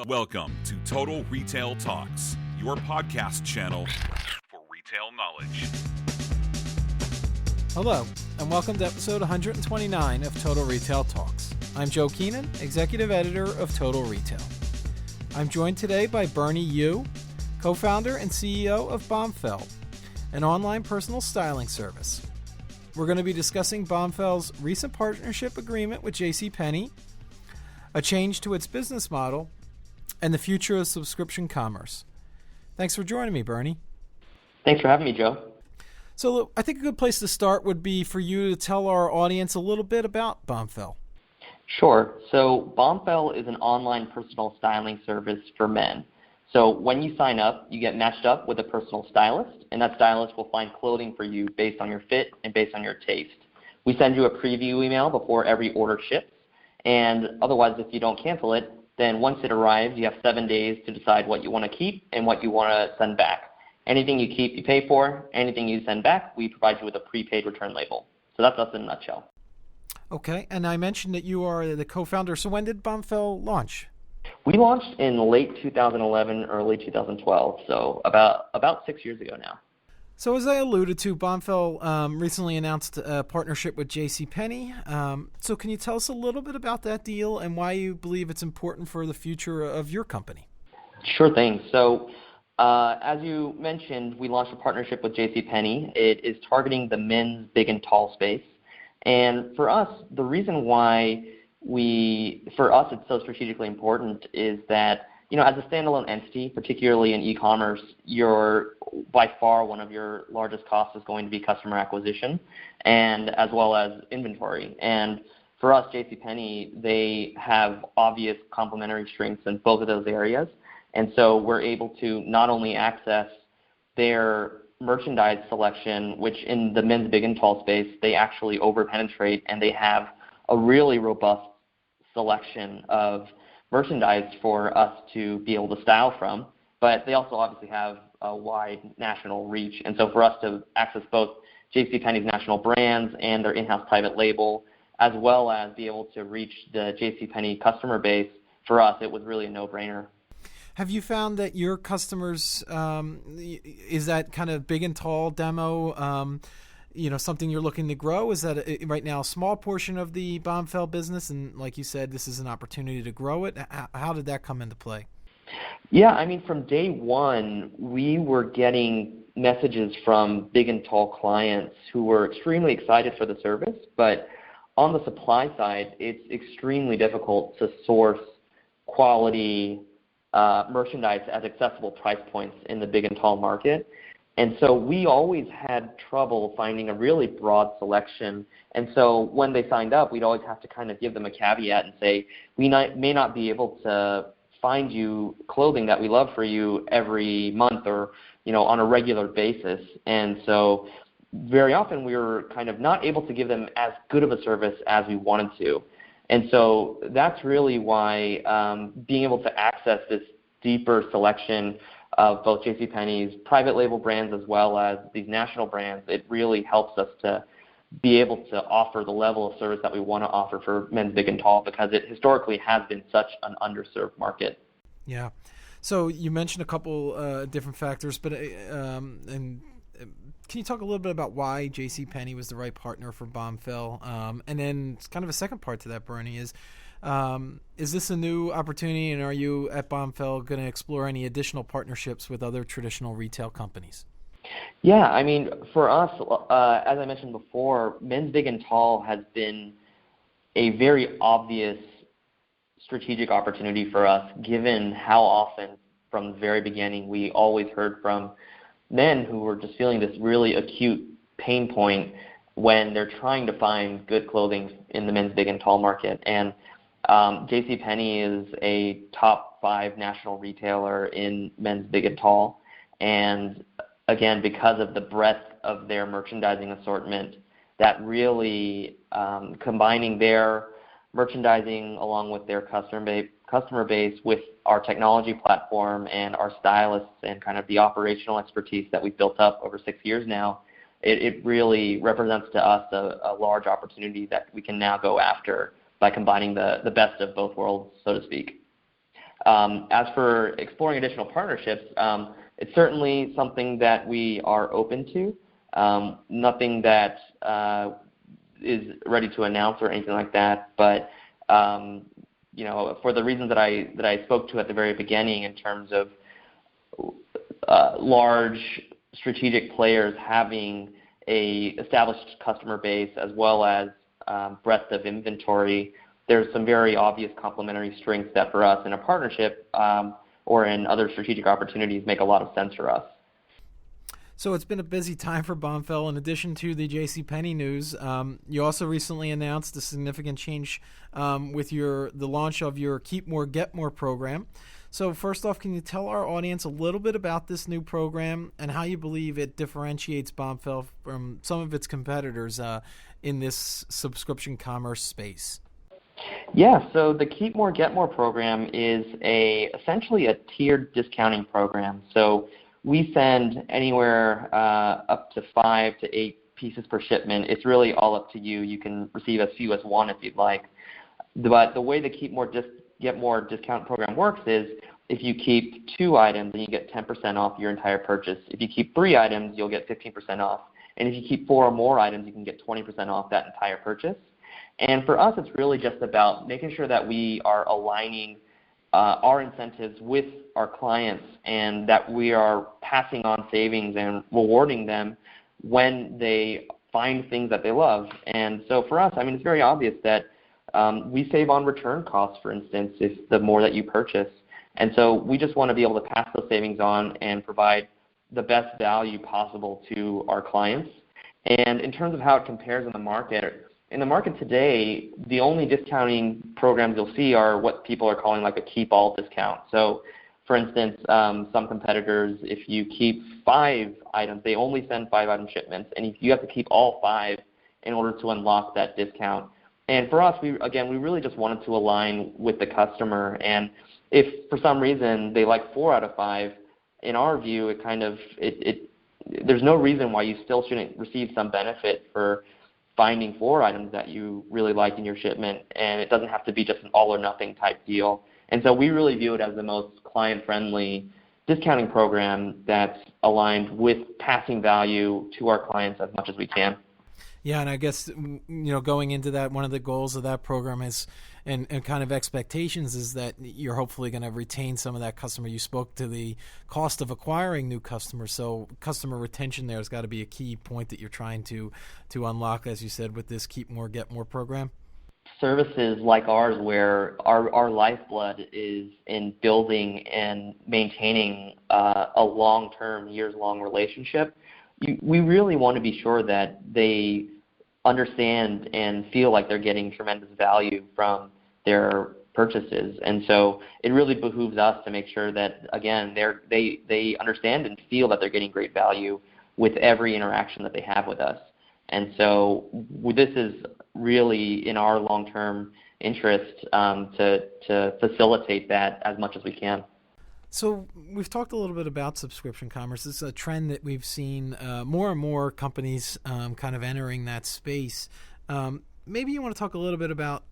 Welcome to Total Retail Talks, your podcast channel for retail knowledge. Hello, and welcome to episode 129 of Total Retail Talks. I'm Joe Keenan, Executive Editor of Total Retail. I'm joined today by Bernie Yu, co-founder and CEO of Bombfell, an online personal styling service. We're going to be discussing Bombfell's recent partnership agreement with Penney, a change to its business model, and the future of subscription commerce. Thanks for joining me, Bernie. Thanks for having me, Joe. So look, I think a good place to start would be for you to tell our audience a little bit about Bombfell. Sure. So Bombfell is an online personal styling service for men. So when you sign up, you get matched up with a personal stylist, and that stylist will find clothing for you based on your fit and based on your taste. We send you a preview email before every order ships, and otherwise, if you don't cancel it, then once it arrives, you have 7 days to decide what you want to keep and what you want to send back. Anything you keep, you pay for. Anything you send back, we provide you with a prepaid return label. So that's us in a nutshell. Okay, and I mentioned that you are the co-founder. So when did Bombfell launch? We launched in late 2011, early 2012, so about 6 years ago now. So as I alluded to, Bombfell recently announced a partnership with Penney. So can you tell us a little bit about that deal and why you believe it's important for the future of your company? Sure thing. So as you mentioned, we launched a partnership with Penney. It is targeting the men's big and tall space. And for us, the reason why for us it's so strategically important is that, as a standalone entity, particularly in e-commerce, you're by far one of your largest costs is going to be customer acquisition and as well as inventory. And for us, Penney, they have obvious complementary strengths in both of those areas. And so we're able to not only access their merchandise selection, which in the men's big and tall space, they actually over-penetrate, and they have a really robust selection of merchandise for us to be able to style from, but they also obviously have a wide national reach. And so for us to access both Penney's national brands and their in-house private label, as well as be able to reach the Penney customer base, for us, it was really a no-brainer. Have you found that your customers, is that kind of big and tall demo, something you're looking to grow? Is that right now a small portion of the Bombfell business? And like you said, this is an opportunity to grow it. How did that come into play? Yeah, from day one, we were getting messages from big and tall clients who were extremely excited for the service. But on the supply side, it's extremely difficult to source quality merchandise at accessible price points in the big and tall market. And so we always had trouble finding a really broad selection. And so when they signed up, we'd always have to kind of give them a caveat and say, we may not be able to find you clothing that we love for you every month or, on a regular basis. And so very often we were kind of not able to give them as good of a service as we wanted to. And so that's really why being able to access this deeper selection of both Penney's private label brands as well as these national brands, it really helps us to be able to offer the level of service that we want to offer for men's big and tall, because it historically has been such an underserved market. Yeah. So you mentioned a couple different factors, but and can you talk a little bit about why Penney was the right partner for Bombfell? And then kind of a second part to that, Bernie, is this a new opportunity, and are you at Bombfell going to explore any additional partnerships with other traditional retail companies? Yeah, for us, as I mentioned before, men's big and tall has been a very obvious strategic opportunity for us, given how often from the very beginning we always heard from men who were just feeling this really acute pain point when they're trying to find good clothing in the men's big and tall market. And Penney is a top 5 national retailer in men's big and tall. And again, because of the breadth of their merchandising assortment, that really combining their merchandising along with their customer base with our technology platform and our stylists and kind of the operational expertise that we've built up over 6 years now, it really represents to us a large opportunity that we can now go after by combining the best of both worlds, so to speak. As for exploring additional partnerships, it's certainly something that we are open to. Nothing that is ready to announce or anything like that, but for the reasons that I spoke to at the very beginning, in terms of large strategic players having a established customer base as well as breadth of inventory, there's some very obvious complementary strengths that for us in a partnership or in other strategic opportunities make a lot of sense for us. So it's been a busy time for Bombfell. In addition to the Penney news, you also recently announced a significant change with the launch of your Keep More, Get More program. So first off, can you tell our audience a little bit about this new program and how you believe it differentiates Bombfell from some of its competitors in this subscription commerce space? Yeah, so the Keep More, Get More program is essentially a tiered discounting program. So we send anywhere up to 5 to 8 pieces per shipment. It's really all up to you. You can receive as few as one if you'd like. But the way the Keep More, Get More discount program works is if you keep 2 items, then you get 10% off your entire purchase. If you keep 3 items, you'll get 15% off. And if you keep 4 or more items, you can get 20% off that entire purchase. And for us, it's really just about making sure that we are aligning our incentives with our clients and that we are passing on savings and rewarding them when they find things that they love. And so for us, it's very obvious that we save on return costs, for instance, if the more that you purchase. And so we just want to be able to pass those savings on and provide the best value possible to our clients. And in terms of how it compares in the market today, the only discounting programs you'll see are what people are calling like a keep all discount. So for instance, some competitors, if you keep 5 items, they only send 5 item shipments, and you have to keep all 5 in order to unlock that discount. And for us, we really just wanted to align with the customer. And if for some reason they like 4 out of 5, in our view, there's no reason why you still shouldn't receive some benefit for finding 4 items that you really like in your shipment, and it doesn't have to be just an all or nothing type deal. And so we really view it as the most client-friendly discounting program that's aligned with passing value to our clients as much as we can. Yeah, and I guess, going into that, one of the goals of that program is, and kind of expectations is that you're hopefully going to retain some of that customer. You spoke to the cost of acquiring new customers, so customer retention there has got to be a key point that you're trying to unlock, as you said, with this Keep More, Get More program. Services like ours, where our lifeblood is in building and maintaining a long-term, years-long relationship, we really want to be sure that they understand and feel like they're getting tremendous value from their purchases. And so it really behooves us to make sure that, again, they understand and feel that they're getting great value with every interaction that they have with us. And so this is really in our long-term interest to facilitate that as much as we can. So we've talked a little bit about subscription commerce. It's a trend that we've seen more and more companies kind of entering that space. Maybe you want to talk a little bit about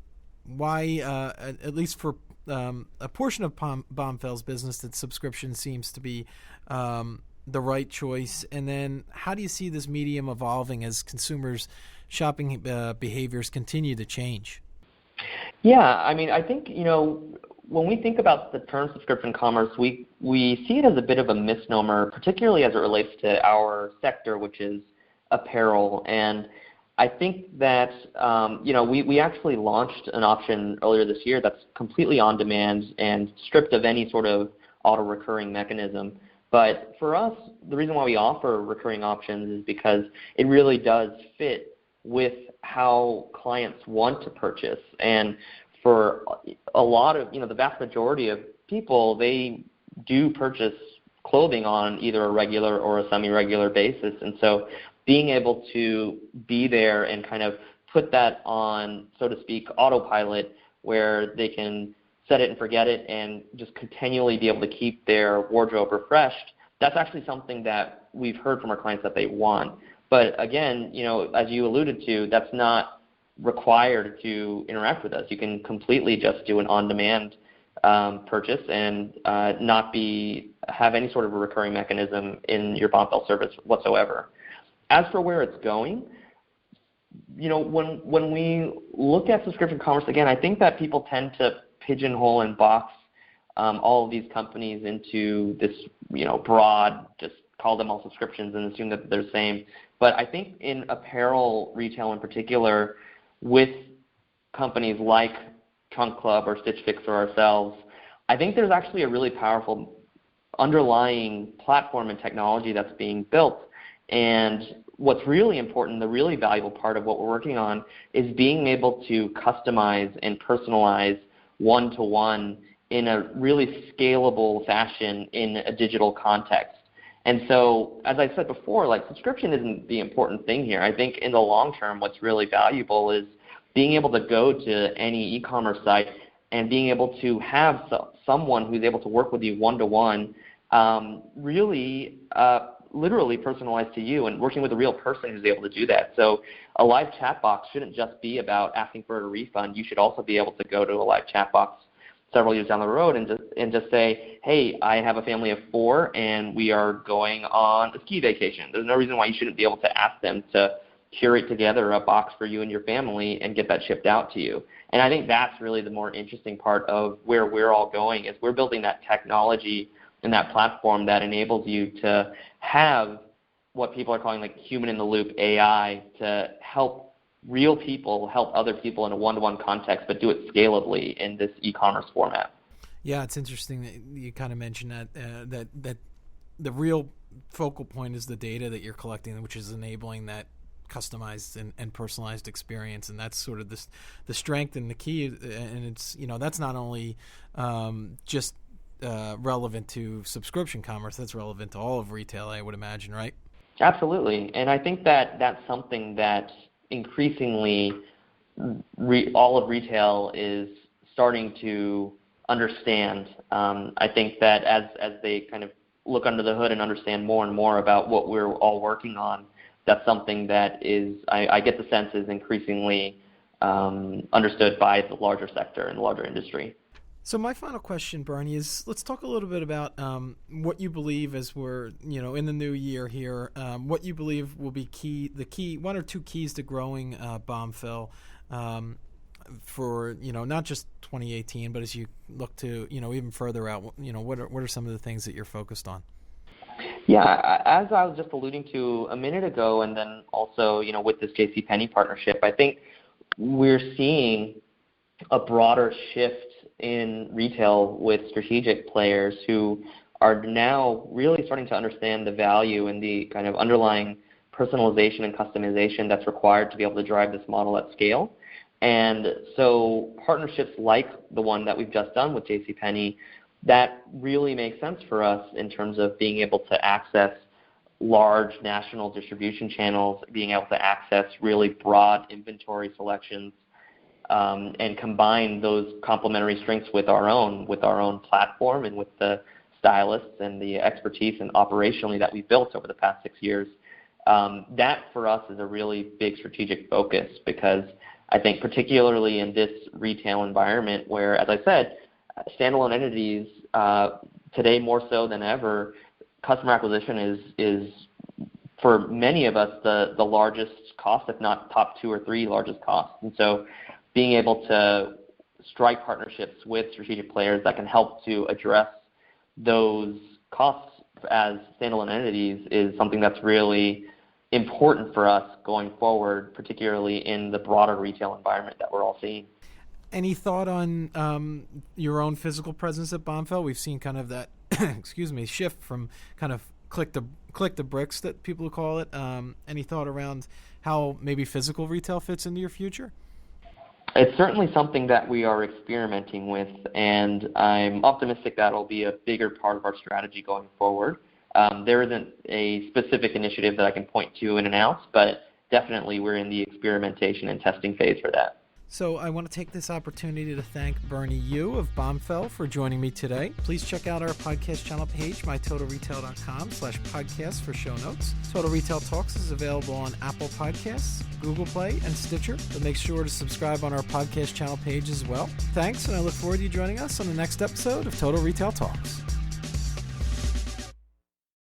why, at least for a portion of Bombfell's business, that subscription seems to be the right choice. And then how do you see this medium evolving as consumers' shopping behaviors continue to change? Yeah, I think, when we think about the term subscription commerce, we see it as a bit of a misnomer, particularly as it relates to our sector, which is apparel. And I think that, we actually launched an option earlier this year that's completely on demand and stripped of any sort of auto-recurring mechanism. But for us, the reason why we offer recurring options is because it really does fit with how clients want to purchase. And for a lot of, the vast majority of people, they do purchase clothing on either a regular or a semi-regular basis. And so being able to be there and kind of put that on, so to speak, autopilot, where they can set it and forget it and just continually be able to keep their wardrobe refreshed, that's actually something that we've heard from our clients that they want. But again, as you alluded to, that's not required to interact with us. You can completely just do an on-demand purchase and not have any sort of a recurring mechanism in your Bombfell service whatsoever. As for where it's going, when we look at subscription commerce, again, I think that people tend to pigeonhole and box all of these companies into this, broad, just call them all subscriptions and assume that they're the same. But I think in apparel retail in particular, with companies like Trunk Club or Stitch Fix or ourselves, I think there's actually a really powerful underlying platform and technology that's being built. And what's really important, the really valuable part of what we're working on, is being able to customize and personalize one-to-one in a really scalable fashion in a digital context. And so, as I said before, subscription isn't the important thing here. I think in the long term, what's really valuable is being able to go to any e-commerce site and being able to have someone who's able to work with you one-to-one, really literally personalized to you and working with a real person who's able to do that. So a live chat box shouldn't just be about asking for a refund. You should also be able to go to a live chat box several years down the road and just say, hey, I have a family of 4 and we are going on a ski vacation. There's no reason why you shouldn't be able to ask them to curate together a box for you and your family and get that shipped out to you. And I think that's really the more interesting part of where we're all going, is we're building that technology and that platform that enables you to have what people are calling human-in-the-loop AI to help real people help other people in a one-to-one context, but do it scalably in this e-commerce format. Yeah, it's interesting that you kind of mentioned that the real focal point is the data that you're collecting, which is enabling that customized and personalized experience, and that's sort of the strength and the key. And it's that's not only just relevant to subscription commerce, that's relevant to all of retail, I would imagine, right? Absolutely, and I think that that's something that increasingly all of retail is starting to understand. I think that as they kind of look under the hood and understand more and more about what we're all working on, that's something that is, I get the sense, is increasingly understood by the larger sector and the larger industry. So my final question, Bernie, is let's talk a little bit about what you believe, as we're in the new year here, what you believe will be the 1 or 2 keys to growing Bombfell for not just 2018, but as you look to even further out. What are some of the things that you're focused on? Yeah, as I was just alluding to a minute ago, and then also with this Penney partnership, I think we're seeing a broader shift in retail with strategic players who are now really starting to understand the value and the kind of underlying personalization and customization that's required to be able to drive this model at scale. And so partnerships like the one that we've just done with Penney, that really makes sense for us in terms of being able to access large national distribution channels, being able to access really broad inventory selections, and combine those complementary strengths with our own platform and with the stylists and the expertise and operationally that we've built over the past 6 years. That for us is a really big strategic focus, because I think particularly in this retail environment where, as I said, standalone entities today more so than ever, customer acquisition is for many of us the largest cost, if not top 2 or 3 largest costs. And so being able to strike partnerships with strategic players that can help to address those costs as standalone entities is something that's really important for us going forward, particularly in the broader retail environment that we're all seeing. Any thought on your own physical presence at Bombfell? We've seen kind of that shift from kind of click the bricks that people call it. Any thought around how maybe physical retail fits into your future? It's certainly something that we are experimenting with, and I'm optimistic that will be a bigger part of our strategy going forward. There isn't a specific initiative that I can point to and announce, but definitely we're in the experimentation and testing phase for that. So I want to take this opportunity to thank Bernie Yu of Bombfell for joining me today. Please check out our podcast channel page, mytotalretail.com/podcast for show notes. Total Retail Talks is available on Apple Podcasts, Google Play, and Stitcher. So make sure to subscribe on our podcast channel page as well. Thanks, and I look forward to you joining us on the next episode of Total Retail Talks.